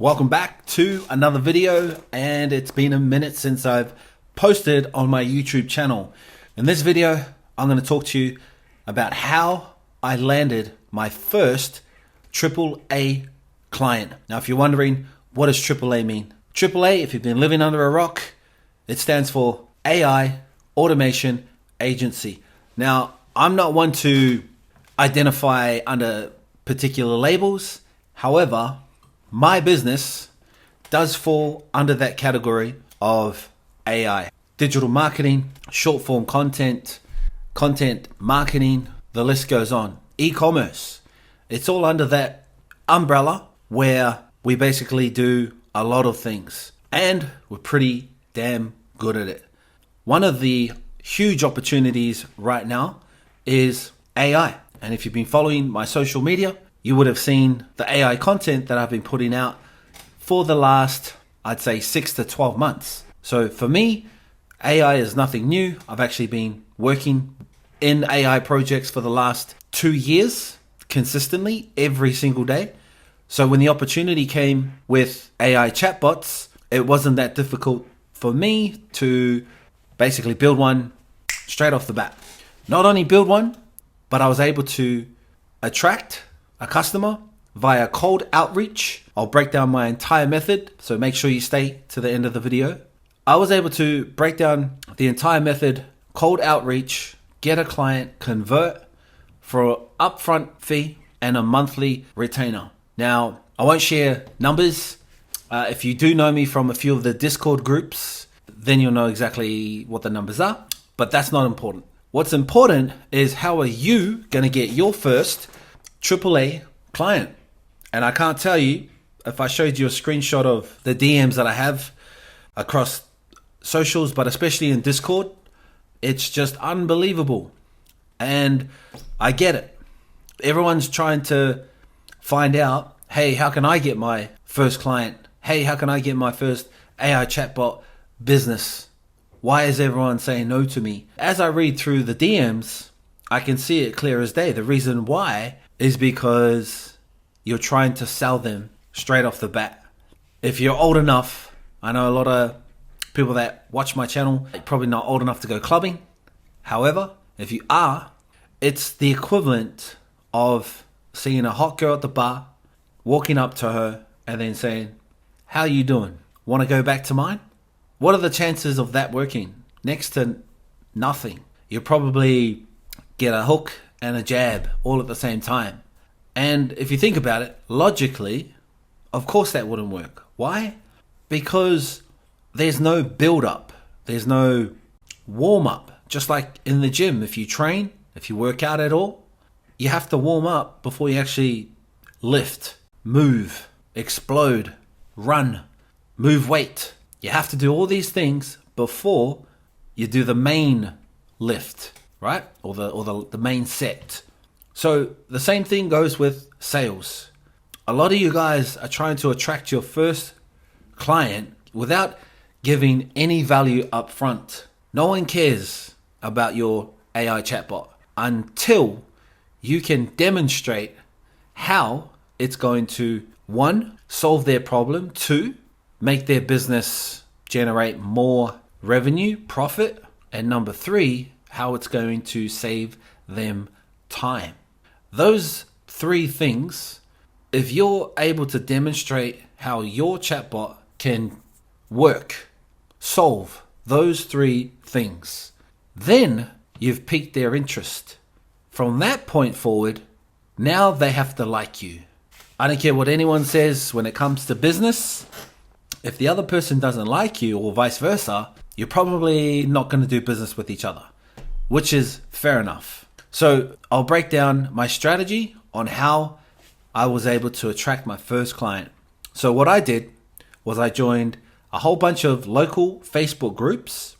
Welcome back to another video, and it's been a minute since I've posted on my YouTube channel. In this video, I'm going to talk to you about how I landed my first AAA client. Now, if you're wondering, what does AAA mean? AAA, if you've been living under a rock, it stands for AI Automation Agency. Now, I'm not one to identify under particular labels. However, my business does fall under that category of AI. Digital marketing, short form content, content marketing, the list goes on. E-commerce, it's all under that umbrella where we basically do a lot of things and we're pretty damn good at it. One of the huge opportunities right now is AI. And if you've been following my social media, you would have seen the AI content that I've been putting out for the last, I'd say 6 to 12 months. So for me, AI is nothing new. I've actually been working in AI projects for the last 2 years consistently every single day. So when the opportunity came with AI chatbots, it wasn't that difficult for me to basically build one straight off the bat. Not only build one, but I was able to attract a customer via cold outreach. I'll break down my entire method, so make sure you stay to the end of the video. I was able to break down the entire method, cold outreach, get a client, convert for an upfront fee and a monthly retainer. Now, I won't share numbers. If you do know me from a few of the Discord groups, then you'll know exactly what the numbers are, but that's not important. What's important is how are you going to get your first AAA client? And I can't tell you, if I showed you a screenshot of the DMs that I have across socials, but especially in Discord, it's just unbelievable. And I get it. Everyone's trying to find out, hey, how can I get my first client? Hey, how can I get my first AI chatbot business? Why is everyone saying no to me? As I read through the DMs, I can see it clear as day. The reason why is because you're trying to sell them straight off the bat. If you're old enough, I know a lot of people that watch my channel are probably not old enough to go clubbing. However, if you are, it's the equivalent of seeing a hot girl at the bar, walking up to her and then saying, "How you doing? Want to go back to mine?" What are the chances of that working? Next to nothing. You'll probably get a hook and a jab all at the same time. And if you think about it, logically, of course that wouldn't work. Why? Because there's no build up. There's no warm up. Just like in the gym, if you train, if you work out at all, you have to warm up before you actually lift, move, explode, run, move weight. You have to do all these things before you do the main lift, right? Or the main set. So the same thing goes with sales. A lot of you guys are trying to attract your first client without giving any value up front. No one cares about your AI chatbot until you can demonstrate how it's going to, 1, solve their problem, 2, make their business generate more revenue, profit, and number 3, how it's going to save them time. Those 3 things, if you're able to demonstrate how your chatbot can work, solve those 3 things, then you've piqued their interest. From that point forward, now they have to like you. I don't care what anyone says when it comes to business. If the other person doesn't like you or vice versa, you're probably not going to do business with each other, which is fair enough. So I'll break down my strategy on how I was able to attract my first client. So what I did was I joined a whole bunch of local Facebook groups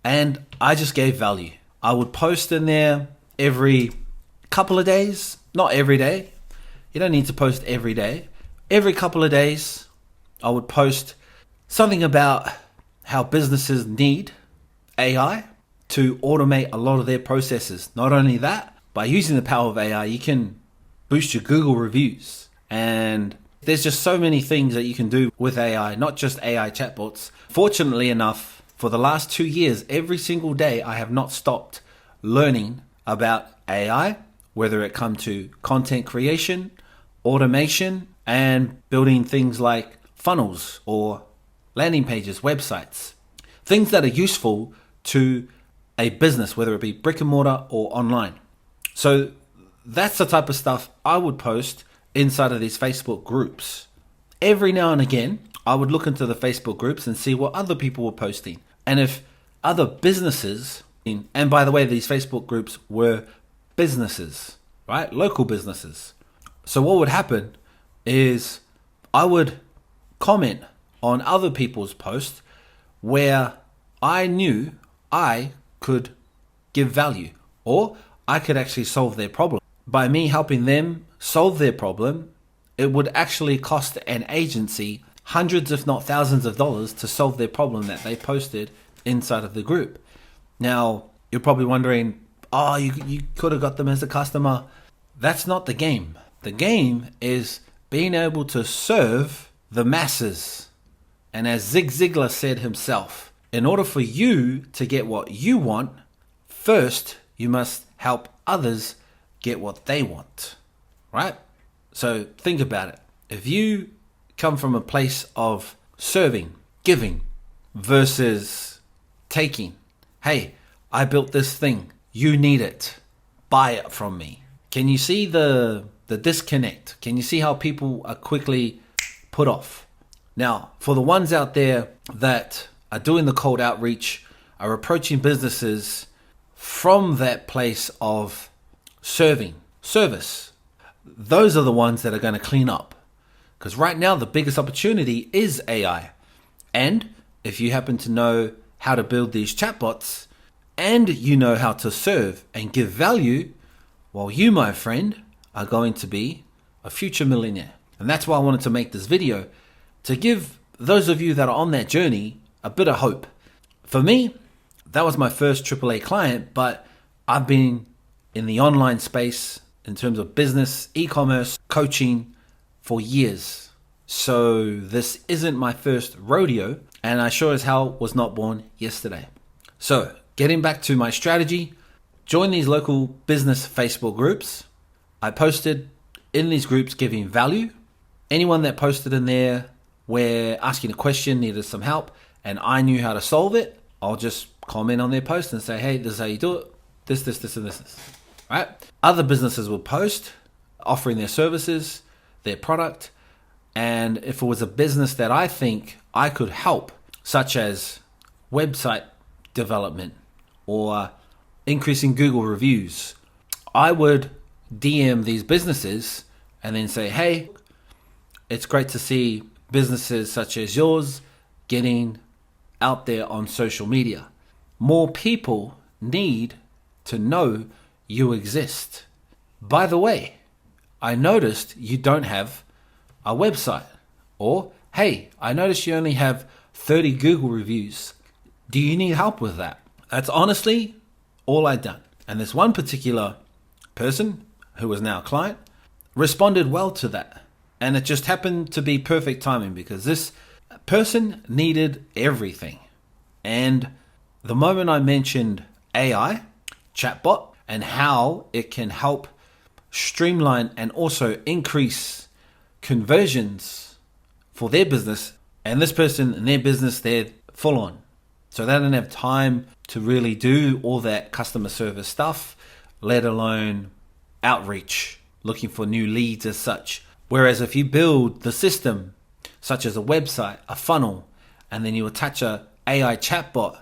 and I just gave value. I would post in there every couple of days, not every day. You don't need to post every day. Every couple of days, I would post something about how businesses need AI to automate a lot of their processes. Not only that, by using the power of AI, you can boost your Google reviews. And There's just so many things that you can do with AI, not just AI chatbots. Fortunately enough, for the last 2 years, every single day, I have not stopped learning about AI, whether it come to content creation, automation, and building things like funnels or landing pages, websites, things that are useful to a business, whether it be brick and mortar or online. So that's the type of stuff I would post inside of these Facebook groups. Every now and again, I would look into the Facebook groups and see what other people were posting. And if other businesses, and by the way, these Facebook groups were businesses, right? Local businesses. So what would happen is I would comment on other people's posts where I knew I could give value, or I could actually solve their problem. By me helping them solve their problem, it would actually cost an agency hundreds if not thousands of dollars to solve their problem that they posted inside of the group. Now, you're probably wondering, oh, you could have got them as a customer. That's not the game. The game is being able to serve the masses. And as Zig Ziglar said himself, in order for you to get what you want, first you must help others get what they want, right? So think about it. If you come from a place of serving, giving versus taking, hey, I built this thing, you need it, buy it from me. Can you see the disconnect? Can you see how people are quickly put off? Now, for the ones out there that are doing the cold outreach, are approaching businesses from that place of service, those are the ones that are going to clean up. Because right now, the biggest opportunity is AI. And if you happen to know how to build these chatbots, and you know how to serve and give value, well, you, my friend, are going to be a future millionaire. And that's why I wanted to make this video, to give those of you that are on that journey a bit of hope. For me, that was my first AAA client, but I've been in the online space in terms of business, e-commerce, coaching for years. So this isn't my first rodeo, and I sure as hell was not born yesterday. So getting back to my strategy, join these local business Facebook groups. I posted in these groups giving value. Anyone that posted in there where asking a question needed some help and I knew how to solve it, I'll just comment on their post and say, hey, this is how you do it. This, and this. Right? Other businesses will post offering their services, their product. And if it was a business that I think I could help, such as website development or increasing Google reviews, I would DM these businesses and then say, hey, it's great to see businesses such as yours getting out there on social media. More people need to know you exist. By the way, I noticed you don't have a website. Or, hey, I noticed you only have 30 Google reviews. Do you need help with that? That's honestly all I'd done. And this one particular person, who was now a client, responded well to that. And it just happened to be perfect timing because this person needed everything. And the moment I mentioned AI, chatbot, and how it can help streamline and also increase conversions for their business, and this person and their business, they're full on. So they don't have time to really do all that customer service stuff, let alone outreach, looking for new leads as such. Whereas if you build the system, such as a website, a funnel, and then you attach a AI chatbot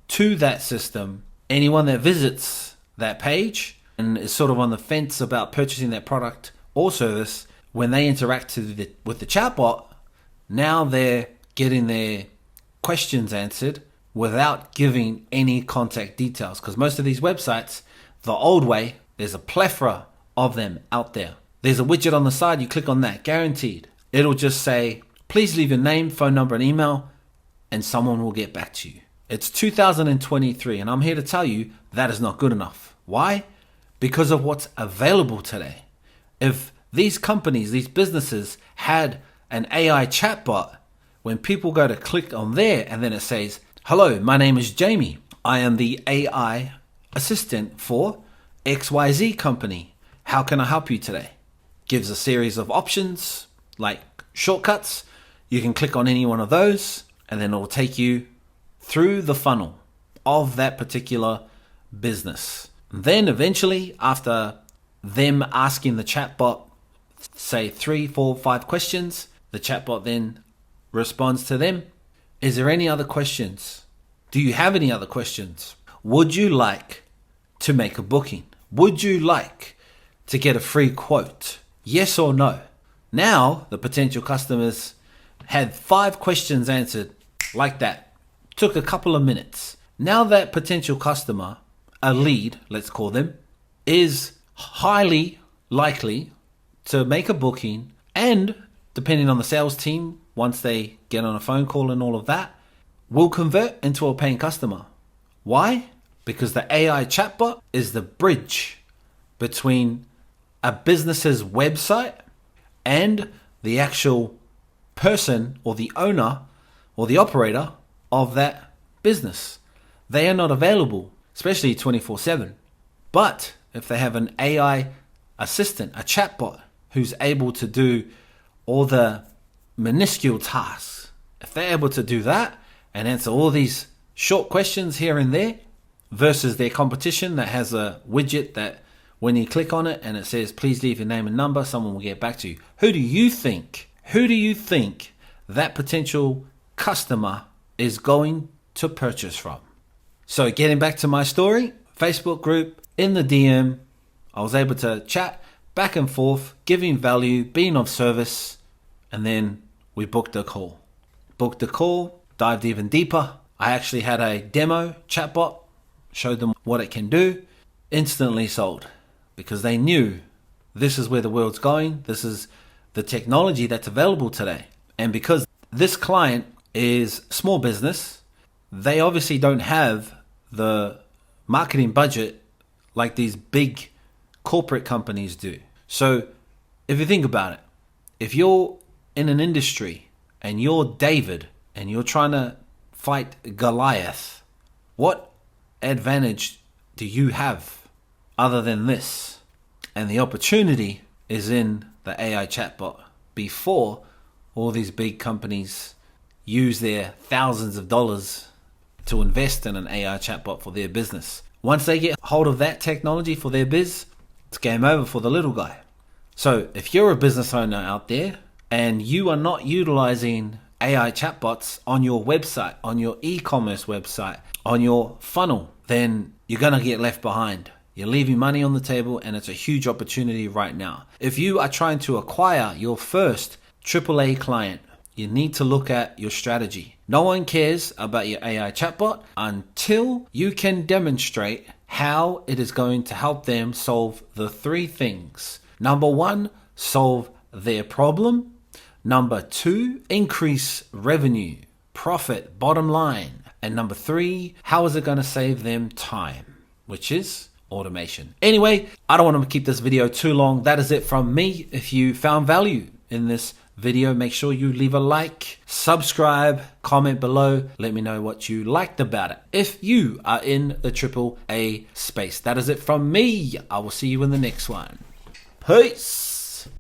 to that system, anyone that visits that page and is sort of on the fence about purchasing that product or service, when they interact with the chatbot, now they're getting their questions answered without giving any contact details. Because most of these websites, the old way, there's a plethora of them out there. There's a widget on the side, you click on that, guaranteed. It'll just say, please leave your name, phone number, and email, and someone will get back to you. It's 2023, and I'm here to tell you that is not good enough. Why? Because of what's available today. If these companies, these businesses had an AI chatbot, when people go to click on there and then it says, "Hello, my name is Jamie. I am the AI assistant for XYZ company. How can I help you today?" Gives a series of options like shortcuts. You can click on any one of those and then it will take you through the funnel of that particular business. Then eventually, after them asking the chatbot, say 3, 4, 5 questions, the chatbot then responds to them. "Is there any other questions? Do you have any other questions? Would you like to make a booking? Would you like to get a free quote? Yes or no?" Now, the potential customers had 5 questions answered like that. Took a couple of minutes. Now that potential customer, a lead, let's call them, is highly likely to make a booking, and depending on the sales team, once they get on a phone call and all of that, will convert into a paying customer. Why? Because the AI chatbot is the bridge between a business's website and the actual person or the owner or the operator of that business. They are not available, especially 24/7. But if they have an AI assistant, a chatbot, who's able to do all the minuscule tasks, if they're able to do that and answer all these short questions here and there versus their competition that has a widget that when you click on it and it says, "Please leave your name and number, someone will get back to you." Who do you think that potential customer is going to purchase from? So getting back to my story, Facebook group, in the DM, I was able to chat back and forth, giving value, being of service, and then we booked a call. Dived even deeper. I actually had a demo chatbot, showed them what it can do, instantly sold, because they knew this is where the world's going. This is the technology that's available today. And because this client is small business, they obviously don't have the marketing budget like these big corporate companies do. So if you think about it, if you're in an industry and you're David and you're trying to fight Goliath, what advantage do you have other than this? And the opportunity is in the AI chatbot before all these big companies use their thousands of dollars to invest in an AI chatbot for their business. Once they get hold of that technology for their biz, it's game over for the little guy. So if you're a business owner out there and you are not utilizing AI chatbots on your website, on your e-commerce website, on your funnel, then you're going to get left behind. You're leaving money on the table, and it's a huge opportunity right now. If you are trying to acquire your first AAA client, you need to look at your strategy. No one cares about your AI chatbot until you can demonstrate how it is going to help them solve the 3 things. Number 1, solve their problem. Number 2, increase revenue, profit, bottom line. And number 3, how is it going to save them time, which is automation. Anyway, I don't want to keep this video too long. That is it from me. If you found value in this video, make sure you leave a like, subscribe, comment below. Let me know what you liked about it. If you are in the AAA space, that is it from me. I will see you in the next one. Peace.